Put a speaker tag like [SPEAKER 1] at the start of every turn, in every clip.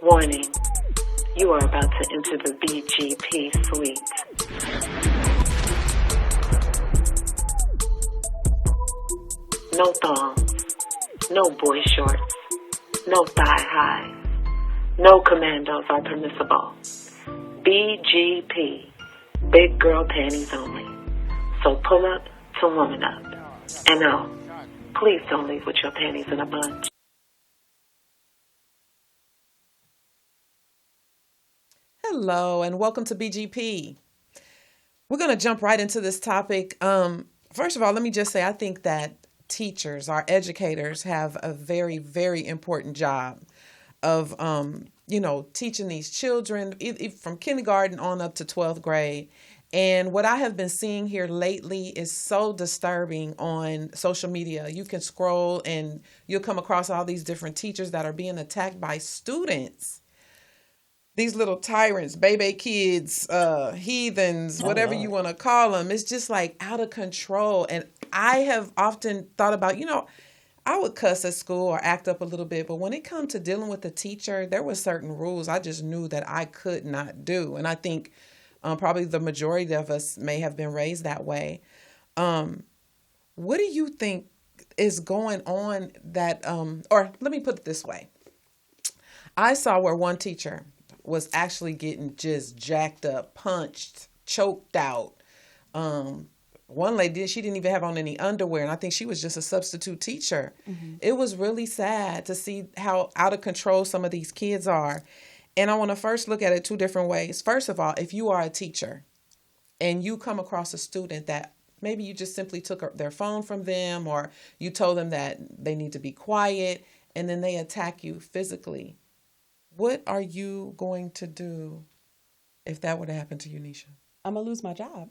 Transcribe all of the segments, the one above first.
[SPEAKER 1] Warning, you are about to enter the BGP suite. No thongs, no boy shorts, no thigh highs, no commandos are permissible. BGP, big girl panties only. So pull up to woman up. And no, please don't leave with your panties in a bunch.
[SPEAKER 2] Hello and welcome to BGP. We're going to jump right into this topic. First of all, let me just say I think that teachers, our educators, have a very, very important job of, teaching these children from kindergarten on up to 12th grade. And what I have been seeing here lately is so disturbing on social media. You can scroll and you'll come across all these different teachers that are being attacked by students. These little tyrants, baby kids, heathens, whatever you want to call them. It's just like out of control. And I have often thought about, I would cuss at school or act up a little bit. But when it comes to dealing with a teacher, there were certain rules I just knew that I could not do. And I think probably the majority of us may have been raised that way. What do you think is going on that, or let me put it this way. I saw where one teacher was actually getting just jacked up, punched, choked out. One lady, she didn't even have on any underwear, and I think she was just a substitute teacher. Mm-hmm. It was really sad to see how out of control some of these kids are. And I want to first look at it two different ways. First of all, if you are a teacher and you come across a student that maybe you just simply took their phone from them or you told them that they need to be quiet and then they attack you physically, what are you going to do if that were to happen to you, Nisha?
[SPEAKER 3] I'm going to lose my job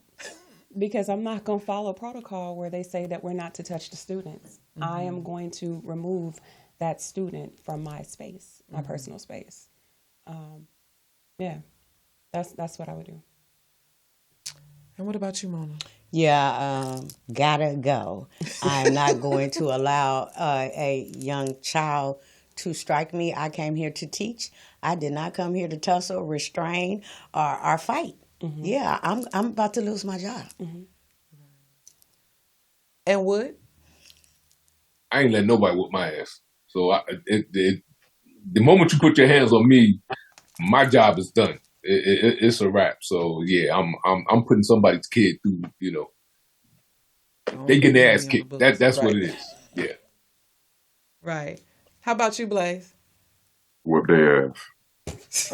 [SPEAKER 3] because I'm not going to follow protocol where they say that we're not to touch the students. Mm-hmm. I am going to remove that student from my space, my personal space. That's what I would do.
[SPEAKER 2] And what about you, Mona?
[SPEAKER 4] Yeah, gotta go. I'm not going to allow a young child to strike me. I came here to teach. I did not come here to tussle, restrain, or fight. Mm-hmm. Yeah, I'm about to lose my job. Mm-hmm.
[SPEAKER 2] And Wood?
[SPEAKER 5] I ain't letting nobody whoop my ass. So the moment you put your hands on me, my job is done. It's a wrap. So yeah, I'm putting somebody's kid through. They get their ass kicked. That's right. What it is. Yeah.
[SPEAKER 2] Right. How about you, Blaze?
[SPEAKER 6] Whoop their ass.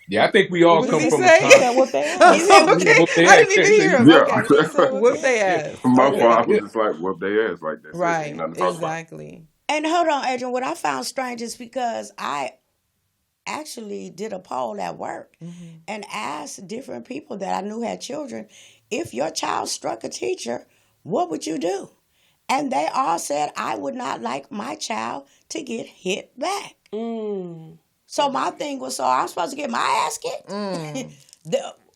[SPEAKER 5] Yeah, I think we all come from
[SPEAKER 2] say?
[SPEAKER 5] a time.
[SPEAKER 3] Whoop their ass.
[SPEAKER 2] Okay. I didn't even hear him.
[SPEAKER 6] Yeah.
[SPEAKER 2] Okay. Whoop their ass.
[SPEAKER 6] My father was just like, whoop their ass like that.
[SPEAKER 2] Right. Exactly.
[SPEAKER 4] And hold on, Adrian, what I found strange is because I actually did a poll at work and asked different people that I knew had children, if your child struck a teacher, what would you do? And they all said, I would not like my child to get hit back. Mm. So my thing was, so I'm supposed to get my ass kicked? Mm.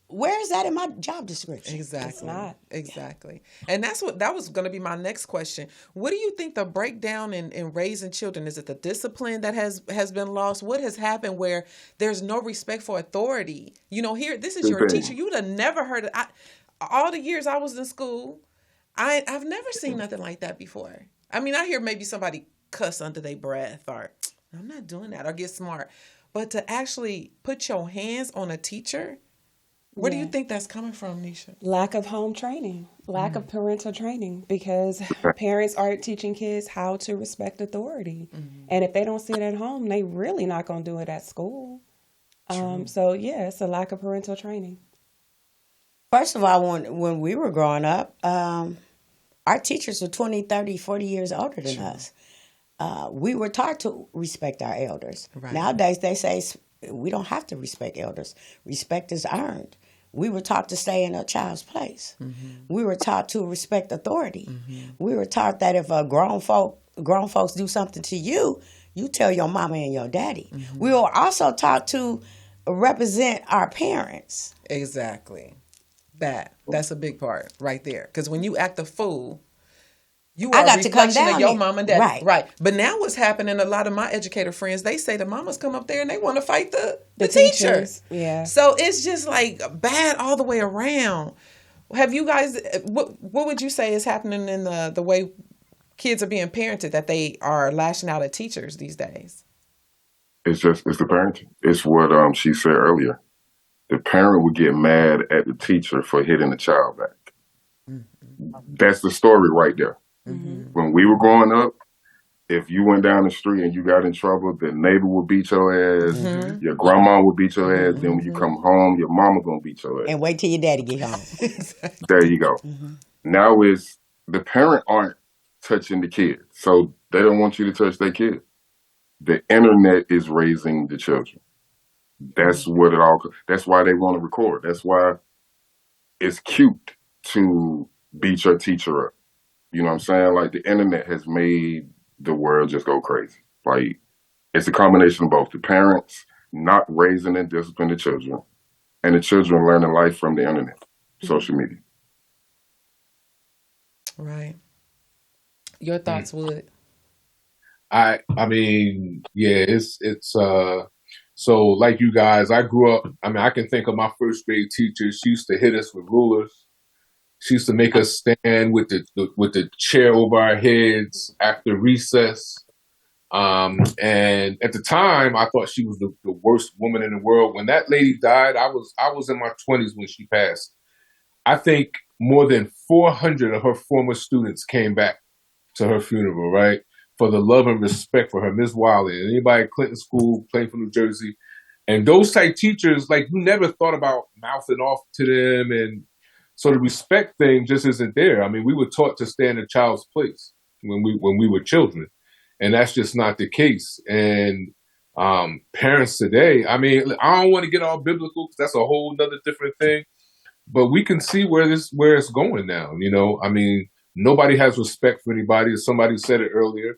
[SPEAKER 4] Where is that in my job description?
[SPEAKER 2] Exactly.
[SPEAKER 3] It's not.
[SPEAKER 2] Exactly. And that was going to be my next question. What do you think the breakdown in raising children, is it the discipline that has been lost? What has happened where there's no respect for authority? Here, this is your teacher. You would have never heard it. All the years I was in school, I've never seen nothing like that before. I mean, I hear maybe somebody cuss under their breath or I'm not doing that or get smart. But to actually put your hands on a teacher, where do you think that's coming from, Nisha?
[SPEAKER 3] Lack of home training, lack of parental training, because parents aren't teaching kids how to respect authority. Mm-hmm. And if they don't see it at home, they really not going to do it at school. So, it's a lack of parental training.
[SPEAKER 4] First of all, when we were growing up, our teachers were 20, 30, 40 years older than us. We were taught to respect our elders. Right. Nowadays, they say we don't have to respect elders. Respect is earned. We were taught to stay in a child's place. Mm-hmm. We were taught to respect authority. Mm-hmm. We were taught that if a grown folks do something to you, you tell your mama and your daddy. Mm-hmm. We were also taught to represent our parents.
[SPEAKER 2] Exactly. That's a big part right there. Because when you act a fool, You
[SPEAKER 4] I
[SPEAKER 2] are
[SPEAKER 4] got
[SPEAKER 2] a
[SPEAKER 4] to come
[SPEAKER 2] reflection
[SPEAKER 4] down
[SPEAKER 2] of your
[SPEAKER 4] here.
[SPEAKER 2] mom and dad.
[SPEAKER 4] Right.
[SPEAKER 2] But now what's happening, a lot of my educator friends, they say the mamas come up there and they want to fight the teacher.
[SPEAKER 3] teachers. Yeah.
[SPEAKER 2] So it's just like bad all the way around. Have you guys, what would you say is happening in the way kids are being parented, that they are lashing out at teachers these days?
[SPEAKER 6] It's the parenting. It's what she said earlier. The parent would get mad at the teacher for hitting the child back. That's the story right there. When we were growing up, if you went down the street and you got in trouble, the neighbor would beat your ass, your grandma would beat your ass, then when you come home, your mama gonna beat your ass.
[SPEAKER 4] And wait till your daddy get home.
[SPEAKER 6] There you go. Now it's the parent aren't touching the kid, so they don't want you to touch their kid. The internet is raising the children. That's what it all. That's why they want to record. That's why it's cute to beat your teacher up. You know what I'm saying? Like, the internet has made the world just go crazy. Like, it's a combination of both. The parents not raising and disciplining the children, and the children learning life from the internet, social media.
[SPEAKER 2] Right. Your thoughts, Wood?
[SPEAKER 5] I mean, yeah, it's so like you guys, I grew up, I mean, I can think of my first grade teacher. She used to hit us with rulers. She used to make us stand with the chair over our heads after recess. And at the time, I thought she was the worst woman in the world. When that lady died, I was in my 20s when she passed. I think more than 400 of her former students came back to her funeral, right? For the love and respect for her, Ms. Wiley, and anybody at Clinton School, Plainfield, New Jersey. And those type teachers, like, you never thought about mouthing off to them. And so the respect thing just isn't there. I mean, we were taught to stand in a child's place when we were children. And that's just not the case. And parents today, I mean, I don't want to get all biblical because that's a whole nother different thing. But we can see where it's going now. You know, I mean, nobody has respect for anybody. As somebody said it earlier,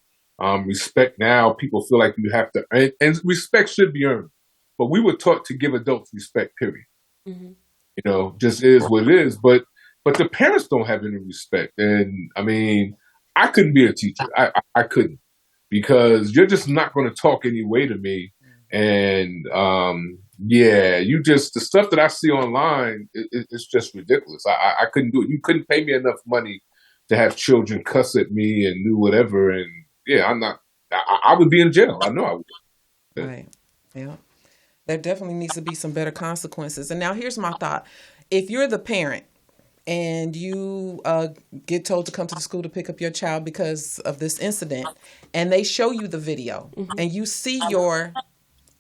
[SPEAKER 5] respect now, people feel like you have to, and respect should be earned. But we were taught to give adults respect, period. You know, just is what it is. But the parents don't have any respect. And I mean, I couldn't be a teacher. I couldn't, because you're just not going to talk any way to me. And yeah, the stuff that I see online, it's just ridiculous. I couldn't do it. You couldn't pay me enough money to have children cuss at me and do whatever. And yeah, I would be in jail. I know I would.
[SPEAKER 2] Right. Yeah. There definitely needs to be some better consequences. And now here's my thought. If you're the parent and you get told to come to the school to pick up your child because of this incident, and they show you the video, and you see your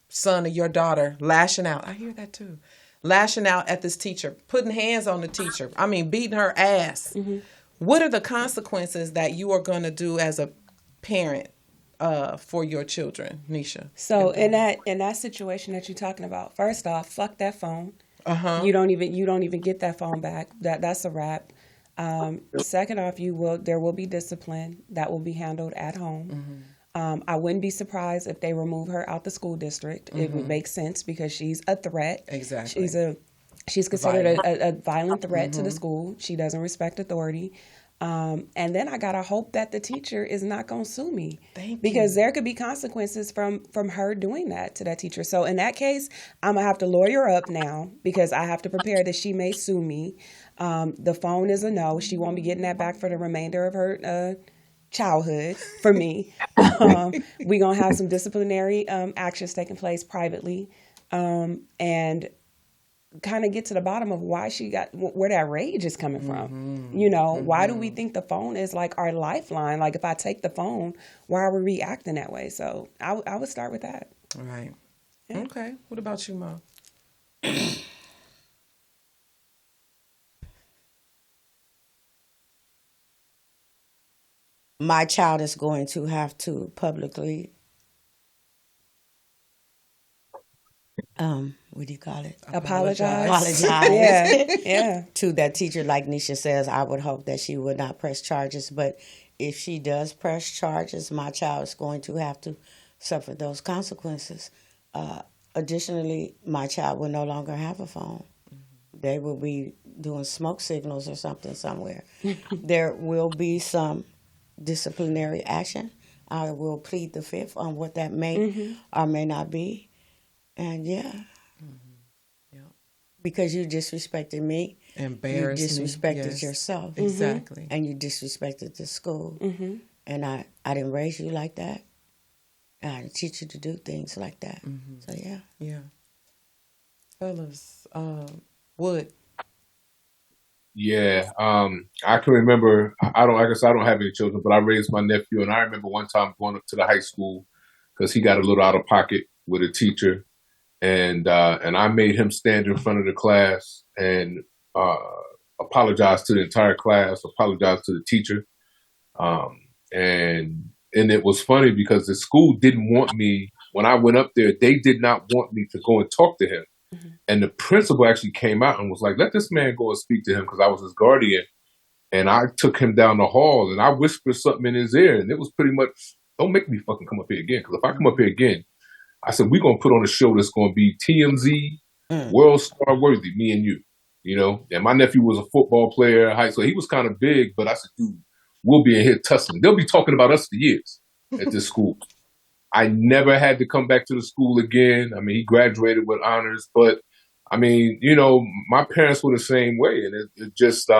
[SPEAKER 2] son or your daughter lashing out. I hear that too. Lashing out at this teacher, putting hands on the teacher. I mean, beating her ass. What are the consequences that you are going to do as a parent for your children, Nisha?
[SPEAKER 3] So in that situation that you're talking about, first off, fuck that phone. You don't even get that phone back. That's a wrap. Second off, there will be discipline that will be handled at home. I wouldn't be surprised if they remove her out the school district. It would make sense because she's a threat.
[SPEAKER 2] Exactly.
[SPEAKER 3] She's considered a violent threat to the school. She doesn't respect authority. And then I gotta hope that the teacher is not gonna sue me, because there could be consequences from her doing that to that teacher. So in that case, I'm gonna have to lawyer up now, because I have to prepare that she may sue me. The phone is a no. She won't be getting that back for the remainder of her childhood for me. We're gonna have some disciplinary actions taking place privately, and kind of get to the bottom of why where that rage is coming from. You know, why do we think the phone is like our lifeline? Like, if I take the phone, why are we reacting that way? So I would start with that.
[SPEAKER 2] All right. Yeah. Okay. What about you, Mo?
[SPEAKER 4] My child is going to have to publicly, what do you call it?
[SPEAKER 3] Apologize. Yeah.
[SPEAKER 4] To that teacher. Like Nisha says, I would hope that she would not press charges. But if she does press charges, my child is going to have to suffer those consequences. Additionally, my child will no longer have a phone. They will be doing smoke signals or something somewhere. There will be some disciplinary action. I will plead the fifth on what that may or may not be. And because you disrespected me,
[SPEAKER 2] Embarrassed
[SPEAKER 4] you disrespected
[SPEAKER 2] me. Yes.
[SPEAKER 4] yourself.
[SPEAKER 2] Exactly.
[SPEAKER 4] And you disrespected the school. And I didn't raise you like that. I didn't teach you to do things like that. So, yeah.
[SPEAKER 2] Yeah. Fellas, Wood.
[SPEAKER 5] Yeah, I can remember. I guess I don't have any children, but I raised my nephew, and I remember one time going up to the high school because he got a little out of pocket with a teacher, and I made him stand in front of the class and apologize to the entire class, apologize to the teacher, and it was funny because the school didn't want me when I went up there. They did not want me to go and talk to him. And the principal actually came out and was like, let this man go and speak to him because I was his guardian. And I took him down the hall and I whispered something in his ear. And it was pretty much, don't make me fucking come up here again. Because if I come up here again, I said, we're going to put on a show that's going to be TMZ, World Star worthy, me and you. You know? And my nephew was a football player in high school. He was kind of big, but I said, dude, we'll be in here tussling. They'll be talking about us for years at this school. I never had to come back to the school again. I mean, he graduated with honors, but I mean, you know, my parents were the same way. And it just,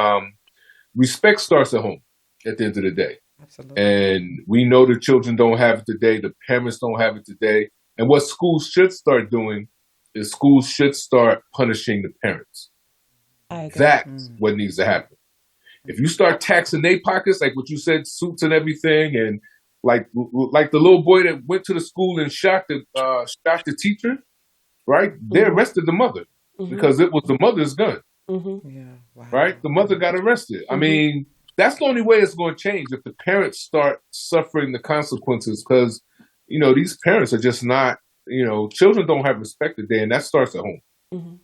[SPEAKER 5] respect starts at home at the end of the day.
[SPEAKER 2] Absolutely.
[SPEAKER 5] And we know the children don't have it today. The parents don't have it today. And what schools should start doing is schools should start punishing the parents.
[SPEAKER 3] I agree.
[SPEAKER 5] That's what needs to happen. If you start taxing their pockets, like what you said, suits and everything, and like the little boy that went to the school and shot the teacher, right? They arrested the mother because it was the mother's gun,
[SPEAKER 2] Yeah. Wow.
[SPEAKER 5] right? The mother got arrested. I mean, that's the only way it's going to change if the parents start suffering the consequences because, you know, these parents are just not, you know, children don't have respect today, and that starts at home.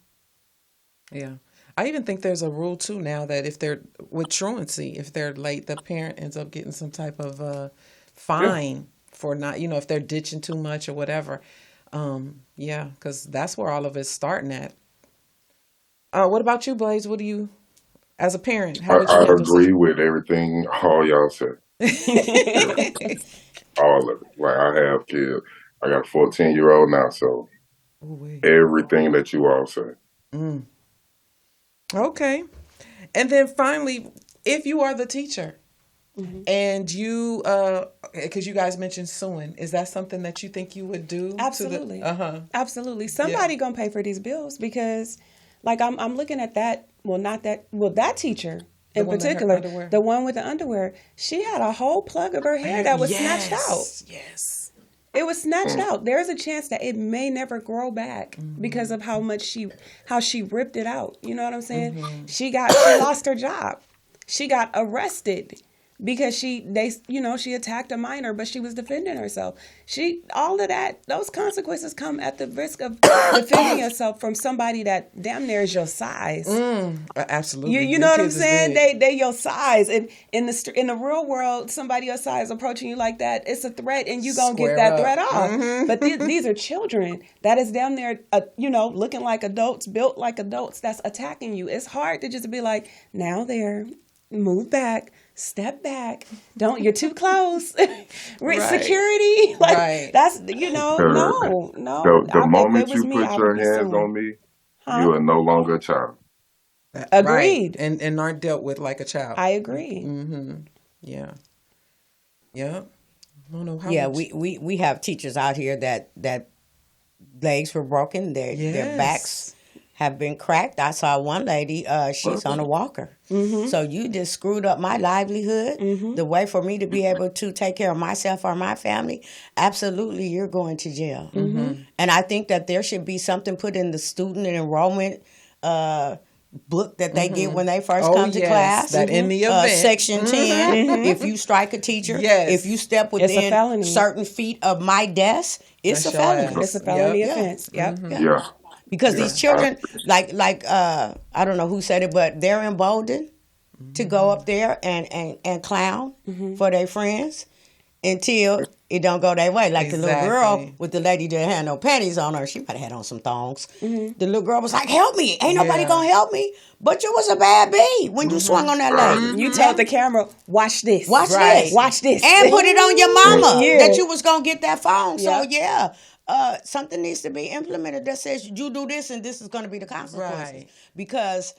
[SPEAKER 2] Yeah. I even think there's a rule too now that if they're with truancy, if they're late, the parent ends up getting some type of fine for not, you know, if they're ditching too much or whatever. Yeah, because that's where all of it's starting at. What about you, Blaze? What do you, as a parent, how did you
[SPEAKER 6] I
[SPEAKER 2] handle
[SPEAKER 6] agree with everything all y'all said. All of it. Like, I have kids. I got a 14-year-old now, so everything that you all said.
[SPEAKER 2] Okay. And then finally, if you are the teacher and you, because you guys mentioned suing, is that something that you think you would do?
[SPEAKER 3] Absolutely. Absolutely. Somebody gonna pay for these bills because, like, I'm looking at that. That teacher in particular, the one with the underwear. She had a whole plug of her hair that was snatched out.
[SPEAKER 2] Yes.
[SPEAKER 3] It was snatched out. There's a chance that it may never grow back because of how she ripped it out. You know what I'm saying? She lost her job. She got arrested because she attacked a minor, but she was defending herself. All of that, those consequences come at the risk of defending yourself from somebody that damn near is your size.
[SPEAKER 2] Absolutely.
[SPEAKER 3] You know what I'm saying? They your size, and in the real world, somebody your size approaching you like that, it's a threat, and you gonna get that threat off. But these are children that is down there, looking like adults, built like adults, that's attacking you. It's hard to just be like, now there, move back. Step back. You're too close. Security. That's, no.
[SPEAKER 6] The moment you put your hands on me, you are no longer a child.
[SPEAKER 3] Agreed.
[SPEAKER 2] Right. And aren't dealt with like a child.
[SPEAKER 3] I agree.
[SPEAKER 2] Yeah. I don't know how.
[SPEAKER 4] Yeah, we have teachers out here that legs were broken, their backs have been cracked. I saw one lady, she's on a walker. So you just screwed up my livelihood. The way for me to be able to take care of myself or my family, absolutely, you're going to jail. And I think that there should be something put in the student enrollment book that they get when they first come to class.
[SPEAKER 2] That in the event.
[SPEAKER 4] Section 10, if you strike a teacher, if you step within certain feet of my desk, it's a felony.
[SPEAKER 3] It's a felony offense.
[SPEAKER 6] Yeah.
[SPEAKER 4] Because these children, like I don't know who said it, but they're emboldened to go up there and clown for their friends. until it don't go that way. Like the little girl
[SPEAKER 2] Exactly.
[SPEAKER 4] with the lady that had no panties on her, she might have had on some thongs. The little girl was like, "Help me! Ain't nobody
[SPEAKER 2] Yeah.
[SPEAKER 4] gonna help me." But you was a bad bee when you swung on that lady.
[SPEAKER 3] You told the camera, watch this.
[SPEAKER 4] Watch
[SPEAKER 2] Right.
[SPEAKER 4] this.
[SPEAKER 3] Watch this.
[SPEAKER 4] And put it on your mama
[SPEAKER 3] Yeah.
[SPEAKER 4] that you was gonna get that phone. So
[SPEAKER 3] Yep.
[SPEAKER 4] something needs to be implemented that says you do this and this is gonna be the consequences.
[SPEAKER 2] Right.
[SPEAKER 4] Because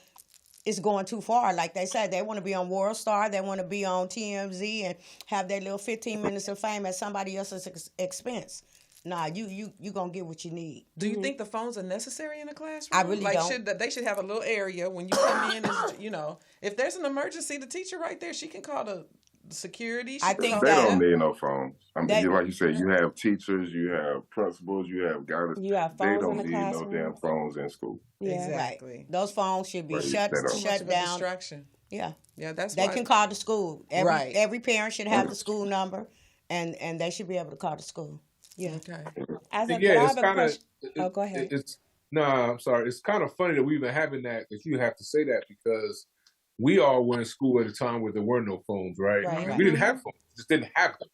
[SPEAKER 4] it's going too far. Like they said, they want to be on World Star, they want to be on TMZ and have their little 15 minutes of fame at somebody else's expense. Nah, you gonna get what you need.
[SPEAKER 2] Do you think the phones are necessary in a classroom?
[SPEAKER 4] I really
[SPEAKER 2] like,
[SPEAKER 4] don't.
[SPEAKER 2] They should have a little area when you come in. If there's an emergency, the teacher right there, she can call the security.
[SPEAKER 4] I think
[SPEAKER 6] They
[SPEAKER 4] that-
[SPEAKER 6] don't need no phones. I mean,
[SPEAKER 4] They-
[SPEAKER 6] like you said, you have teachers, you have principals, you have guidance.
[SPEAKER 3] You have
[SPEAKER 6] They
[SPEAKER 3] phones
[SPEAKER 6] don't
[SPEAKER 3] in the
[SPEAKER 6] need no
[SPEAKER 3] classroom.
[SPEAKER 6] damn phones in school.
[SPEAKER 3] Yeah.
[SPEAKER 2] Exactly.
[SPEAKER 4] Right. Those phones should be
[SPEAKER 6] Right,
[SPEAKER 4] shut
[SPEAKER 6] they don't.
[SPEAKER 2] Too much
[SPEAKER 4] shut
[SPEAKER 2] of a
[SPEAKER 4] down.
[SPEAKER 2] distraction.
[SPEAKER 4] Yeah.
[SPEAKER 2] Yeah, that's
[SPEAKER 4] They
[SPEAKER 2] why.
[SPEAKER 4] can call the school.
[SPEAKER 2] Right.
[SPEAKER 4] Every parent should have the school number, and they should be able to call the school. Yeah.
[SPEAKER 2] Okay.
[SPEAKER 3] As a, but I
[SPEAKER 5] Yeah, it's
[SPEAKER 3] have a
[SPEAKER 5] kind of.
[SPEAKER 3] question. Oh, go ahead.
[SPEAKER 5] I'm sorry. It's kind of funny that we even having that. If you have to say that because we all were in school at a time where there were no phones, right?
[SPEAKER 4] Right.
[SPEAKER 5] We didn't have phones. Just didn't have them.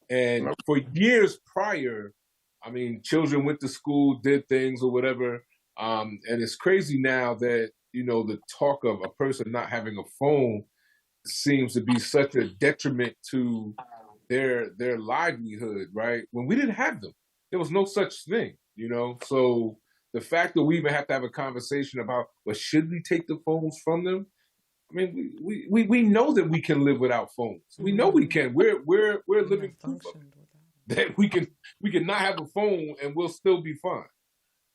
[SPEAKER 5] And for years prior, I mean, children went to school, did things or whatever. And it's crazy now that the talk of a person not having a phone seems to be such a detriment to their livelihood, right? When we didn't have them, there was no such thing, So the fact that we even have to have a conversation about, well, should we take the phones from them? I mean, we know that we can live without phones. We know we can. We're living proof of it, that we can not have a phone and we'll still be fine.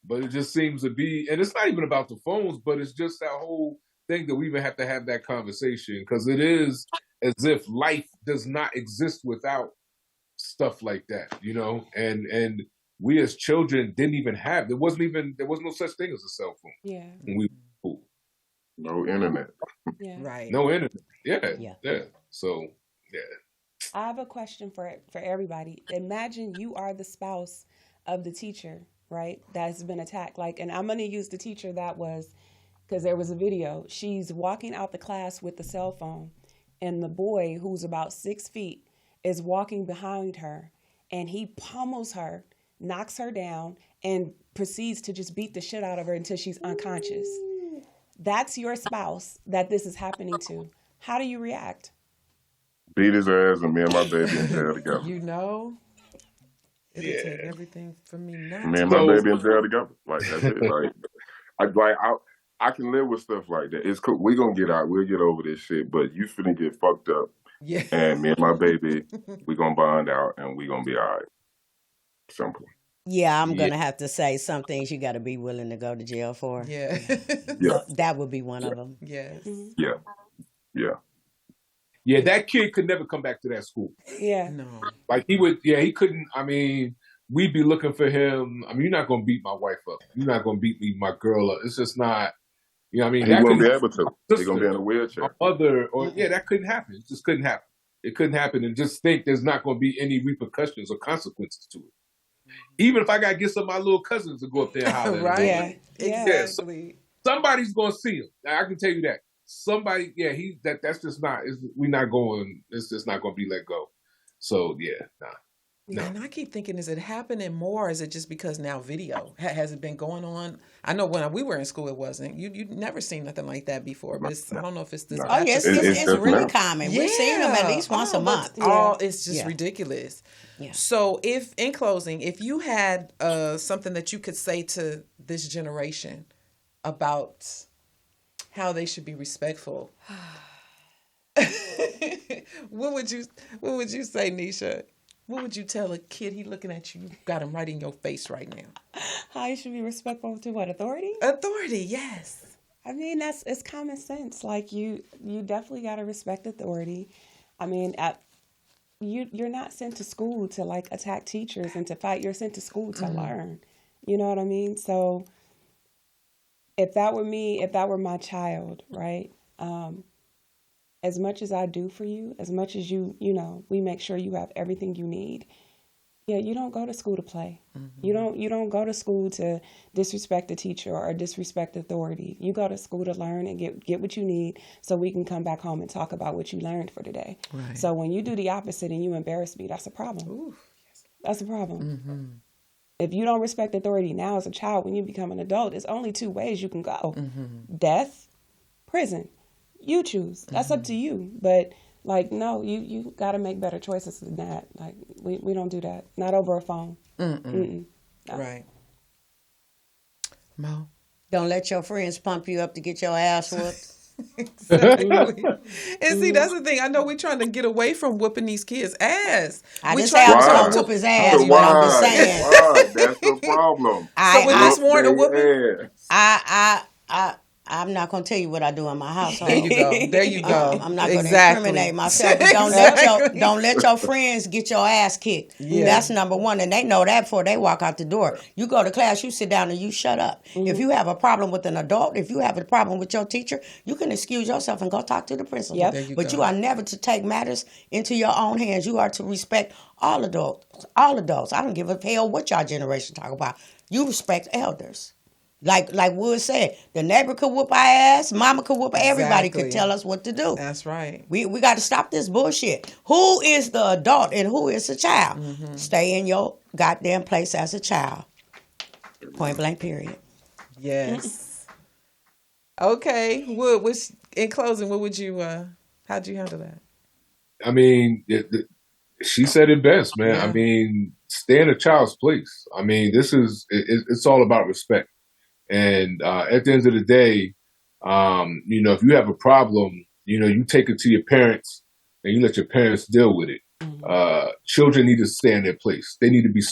[SPEAKER 5] But it just seems to be, and it's not even about the phones, but it's just that whole thing that we even have to have that conversation, because it is as if life does not exist without stuff like that, and we as children didn't even have, there was no such thing as a cell phone
[SPEAKER 3] Yeah.
[SPEAKER 5] when we were in school.
[SPEAKER 6] No internet.
[SPEAKER 3] Yeah.
[SPEAKER 2] Right.
[SPEAKER 5] No internet.
[SPEAKER 4] Yeah.
[SPEAKER 5] Yeah. So, yeah.
[SPEAKER 3] I have a question for everybody. Imagine you are the spouse of the teacher, right? That's been attacked. And I'm going to use the teacher that was, because there was a video. She's walking out the class with the cell phone, and the boy, who's about 6 feet, is walking behind her, and he pummels her, knocks her down, and proceeds to just beat the shit out of her until she's unconscious. That's your spouse that this is happening to. How do you react?
[SPEAKER 6] Beat his ass and me and my baby in jail together.
[SPEAKER 2] It'll take everything from me now.
[SPEAKER 6] Me and my baby in jail together. Like, that's it. I can live with stuff like that. It's cool. We're going to get out. We'll get over this shit. But you finna get fucked up.
[SPEAKER 2] Yeah.
[SPEAKER 6] And me and my baby, we're going to bond out and we're going to be all right. Simple.
[SPEAKER 4] Yeah, I'm gonna have to say some things you got to be willing to go to jail for.
[SPEAKER 2] Yeah.
[SPEAKER 6] Yeah.
[SPEAKER 4] That would be one of them.
[SPEAKER 2] Yes.
[SPEAKER 6] Yeah. Yeah.
[SPEAKER 5] Yeah, that kid could never come back to that school.
[SPEAKER 3] Yeah.
[SPEAKER 2] No.
[SPEAKER 5] Like he couldn't, I mean, we'd be looking for him. I mean, you're not going to beat my wife up. You're not going to beat my girl up. It's just not, what I mean?
[SPEAKER 6] He wouldn't be able to. He's going to be in a wheelchair.
[SPEAKER 5] That couldn't happen. It just couldn't happen. It couldn't happen. And just think there's not going to be any repercussions or consequences to it. Even if I got to get some of my little cousins to go up there and holler at him.
[SPEAKER 2] Right.
[SPEAKER 3] Yeah.
[SPEAKER 2] Exactly.
[SPEAKER 5] Somebody's going to see him. I can tell you that. Somebody, that's just not, we're not going, it's just not going to be let go. So, nah. No.
[SPEAKER 2] And I keep thinking, is it happening more? Or is it just because now video has it been going on? I know when we were in school, it wasn't. You never seen nothing like that before. But I don't know if it's this.
[SPEAKER 4] Oh yes, it's really common. We're seeing them at least once a month.
[SPEAKER 2] It's just
[SPEAKER 4] Yeah.
[SPEAKER 2] ridiculous.
[SPEAKER 4] Yeah.
[SPEAKER 2] So, in closing, if you had something that you could say to this generation about how they should be respectful, what would you say, Nisha? What would you tell a kid? He looking at you. You got him right in your face right now.
[SPEAKER 3] How you should be respectful to what? Authority?
[SPEAKER 2] Authority, yes.
[SPEAKER 3] I mean, it's common sense. Like you definitely got to respect authority. I mean, you're not sent to school to attack teachers and to fight. You're sent to school to learn. You know what I mean? So if that were me, if that were my child, right? As much as I do for you, as much as we make sure you have everything you need, Yeah, you don't go to school to play. You don't go to school to disrespect the teacher or disrespect authority. You go to school to learn and get what you need so we can come back home and talk about what you learned for today.
[SPEAKER 2] Right.
[SPEAKER 3] So when you do the opposite and you embarrass me, that's a problem.
[SPEAKER 2] Ooh.
[SPEAKER 3] That's a problem. If you don't respect authority now as a child, when you become an adult, there's only 2 ways you can go. Death, prison. You choose. That's up to you. But like, no, you got to make better choices than that. Like, we don't do that. Not over a phone. No.
[SPEAKER 2] Right. Mo.
[SPEAKER 4] Don't let your friends pump you up to get your ass whooped.
[SPEAKER 2] Exactly. And see, that's the thing. I know we're trying to get away from whooping these kids' ass.
[SPEAKER 4] I
[SPEAKER 2] We
[SPEAKER 4] didn't
[SPEAKER 2] try
[SPEAKER 4] say I was
[SPEAKER 2] to
[SPEAKER 4] going
[SPEAKER 2] talk
[SPEAKER 4] to
[SPEAKER 2] to
[SPEAKER 4] whoop his ass,
[SPEAKER 6] So
[SPEAKER 4] but I'm just saying.
[SPEAKER 6] why? That's the problem.
[SPEAKER 2] So with this warrant of
[SPEAKER 6] Whoop
[SPEAKER 2] whooping,
[SPEAKER 6] their ass.
[SPEAKER 4] I'm not going to tell you what I do in my household.
[SPEAKER 2] there you go. There you go.
[SPEAKER 4] I'm not going to
[SPEAKER 2] Exactly.
[SPEAKER 4] incriminate myself. But don't let your friends get your ass kicked.
[SPEAKER 2] Yeah.
[SPEAKER 4] That's number one, and they know that before they walk out the door. You go to class, you sit down, and you shut up. If you have a problem with an adult, if you have a problem with your teacher, you can excuse yourself and go talk to the principal.
[SPEAKER 3] Yep.
[SPEAKER 2] There you
[SPEAKER 4] But
[SPEAKER 2] go.
[SPEAKER 4] you are never to take matters into your own hands. You are to respect all adults. All adults. I don't give a hell what y'all generation talk about. You respect elders. Like Wood said, the neighbor could whoop our ass, mama could whoop, everybody
[SPEAKER 2] Exactly.
[SPEAKER 4] could tell us what to do.
[SPEAKER 2] That's right.
[SPEAKER 4] We got to stop this bullshit. Who is the adult and who is the child? Stay in your goddamn place as a child. Point blank, period.
[SPEAKER 2] Yes. Okay. Wood, in closing, what would you, how'd you handle that?
[SPEAKER 5] I mean, she said it best, man.
[SPEAKER 2] Yeah.
[SPEAKER 5] I mean, stay in a child's place. I mean, it's all about respect. And at the end of the day, if you have a problem, you take it to your parents and you let your parents deal with it. Children need to stay in their place. They need to be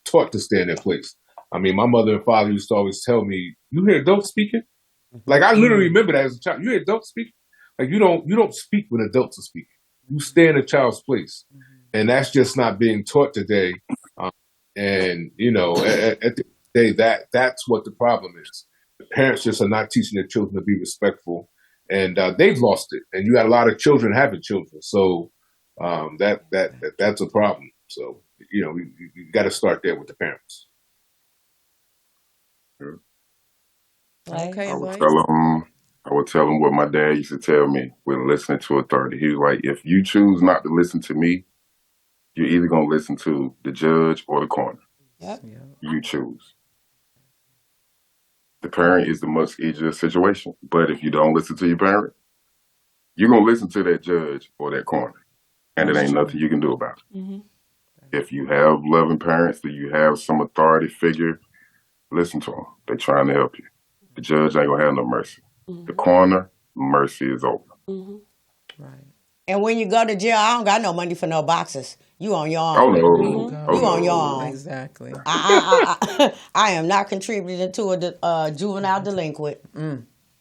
[SPEAKER 5] taught to stay in their place. I mean, my mother and father used to always tell me, "You hear adults speaking?" Like, I literally remember that as a child. You hear adults speaking? Like, you don't speak when adults are speaking. You stay in a child's place, and that's just not being taught today. And at the day, that's what the problem is. The parents just are not teaching their children to be respectful, and they've lost it. And you got a lot of children having children, so that's a problem. So you got to start there with the parents.
[SPEAKER 2] Okay,
[SPEAKER 6] I
[SPEAKER 2] Blaze.
[SPEAKER 6] would tell them what my dad used to tell me when listening to authority. He was like, if you choose not to listen to me, you're either going to listen to the judge or the coroner.
[SPEAKER 3] Yep.
[SPEAKER 6] You choose. The parent is the much easier situation. But if you don't listen to your parent, you're going to listen to that judge or that coroner. And it ain't nothing you can do about it. If you have loving parents, that you have some authority figure, listen to them. They're trying to help you. The judge ain't going to have no mercy. The coroner, mercy is over.
[SPEAKER 2] Right.
[SPEAKER 4] And when you go to jail, I don't got no money for no boxes. You on your own.
[SPEAKER 6] Oh, no.
[SPEAKER 4] You on your own.
[SPEAKER 2] Exactly.
[SPEAKER 4] I am not contributing to a juvenile delinquent.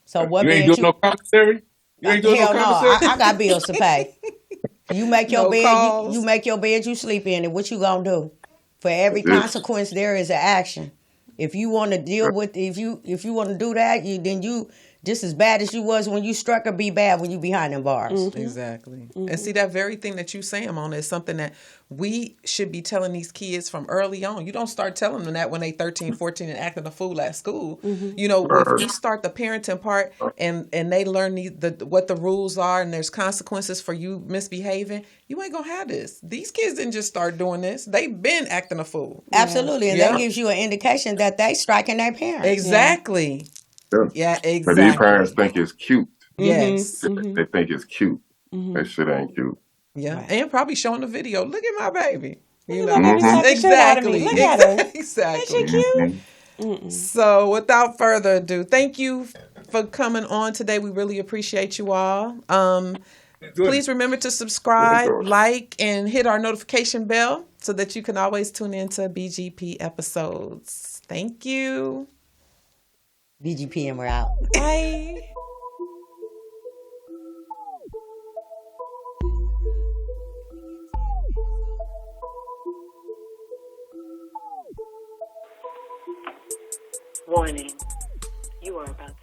[SPEAKER 4] So what?
[SPEAKER 5] You ain't doing no commissary? You ain't doing
[SPEAKER 4] Hell
[SPEAKER 5] no
[SPEAKER 4] no.
[SPEAKER 5] commissary?
[SPEAKER 4] I got bills to pay. You make your
[SPEAKER 2] No
[SPEAKER 4] bed.
[SPEAKER 2] calls.
[SPEAKER 4] You make your bed. You sleep in it. What you gonna do? For every consequence, there is an action. If you want to deal with, if you want to do that, then you just as bad as you was when you struck, or be bad when you behind them bars.
[SPEAKER 2] Exactly. And see, that very thing that you saying, Mona, is something that we should be telling these kids from early on. You don't start telling them that when they 13, 14 and acting a fool at school. If we start the parenting part and they learn what the rules are and there's consequences for you misbehaving, you ain't going to have this. These kids didn't just start doing this. They've been acting a fool.
[SPEAKER 4] Absolutely. And that gives you an indication that they striking their parents.
[SPEAKER 2] Exactly. Yeah, exactly.
[SPEAKER 6] But these parents think it's cute.
[SPEAKER 2] Yes.
[SPEAKER 6] They think it's cute. That shit ain't cute.
[SPEAKER 2] Yeah. And probably showing the video. Look at my baby. You
[SPEAKER 3] Look at me, slap the shit out of me. Look at her.
[SPEAKER 2] Exactly.
[SPEAKER 3] Ain't she cute?
[SPEAKER 2] So without further ado, thank you for coming on today. We really appreciate you all. Please remember to subscribe, like, and hit our notification bell so that you can always tune into BGP episodes. Thank you.
[SPEAKER 4] BGP and we're out.
[SPEAKER 3] Bye.
[SPEAKER 1] Warning. You are about to